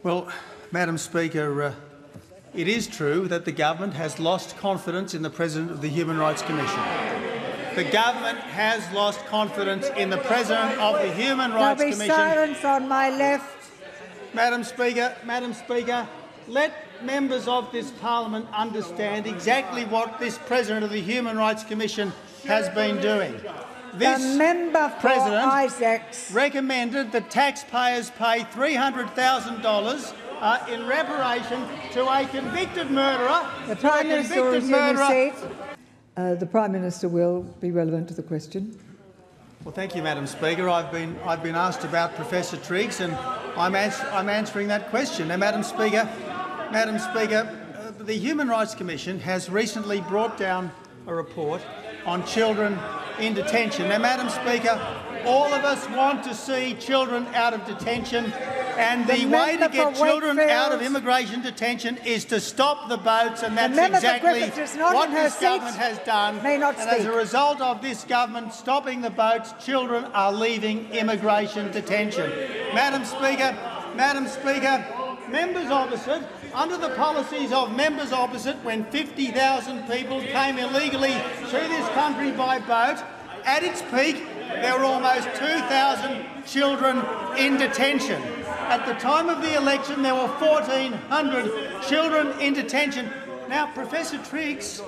Well, Madam Speaker, it is true that the government has lost confidence in the President of the Human Rights Commission. The government has lost confidence in the President of the Human Rights Commission. There'll be silence on my left. Madam Speaker, let members of this parliament understand exactly what this President of the Human Rights Commission has been doing. This the member for President Isaacs recommended that taxpayers pay $300,000 in reparation to a convicted murderer. The Prime Minister will resume his seat. The Prime Minister will be relevant to the question. Well, thank you, Madam Speaker. I've been asked about Professor Triggs, and I'm answering that question. Now, Madam Speaker, the Human Rights Commission has recently brought down a report on children in detention. Now, Madam Speaker, all of us want to see children out of detention, and the way to get children out of immigration detention is to stop the boats, and that's exactly what this government has done. And as a result of this government stopping the boats, children are leaving immigration detention. Madam Speaker, members opposite, under the policies of members opposite, when 50,000 people came illegally through this country by boat, at its peak there were almost 2,000 children in detention. At the time of the election there were 1,400 children in detention. Now, Professor Triggs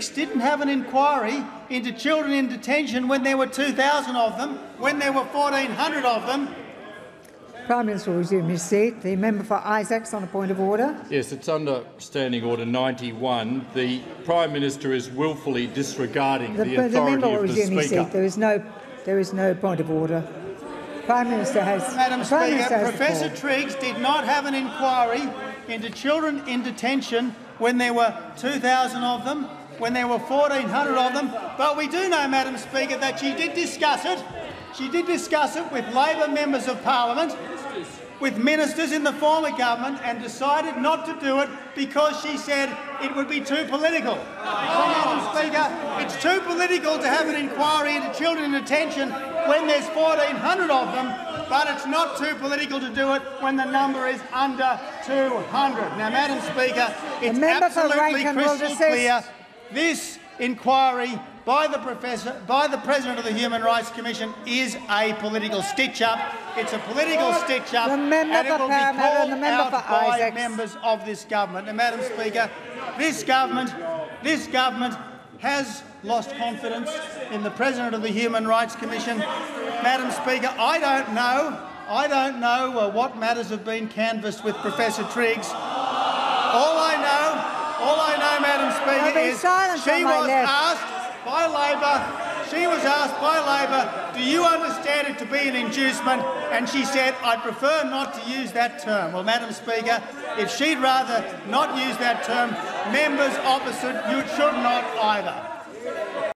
didn't have an inquiry into children in detention when there were 2,000 of them, when there were 1,400 of them. Prime Minister will resume his seat. The member for Isaacs on a point of order. Yes, it's under Standing Order 91. The Prime Minister is wilfully disregarding the authority the member will of the resume his Speaker. seat. There is no point of order. Prime Minister has. Madam Speaker, Professor Triggs did not have an inquiry into children in detention when there were 2,000 of them, when there were 1,400 of them. But we do know, Madam Speaker, that she did discuss it. She did discuss it with Labor members of Parliament, with ministers in the former government, and decided not to do it because she said it would be too political. So, Madam Speaker, it's too political to have an inquiry into children in detention when there's 1,400 of them, but it's not too political to do it when the number is under 200. Now, Madam Speaker, it's absolutely crystal clear this inquiry by the President of the Human Rights Commission is a political stitch-up. It's a political stitch-up, and it will be called out by members of this government. And, Madam Speaker, this government has lost confidence in the President of the Human Rights Commission. Madam Speaker, I don't know what matters have been canvassed with Professor Triggs. All I know, Madam Speaker, is she was asked by Labor, do you understand it to be an inducement? And she said, I'd prefer not to use that term. Well, Madam Speaker, if she'd rather not use that term, members opposite, you should not either.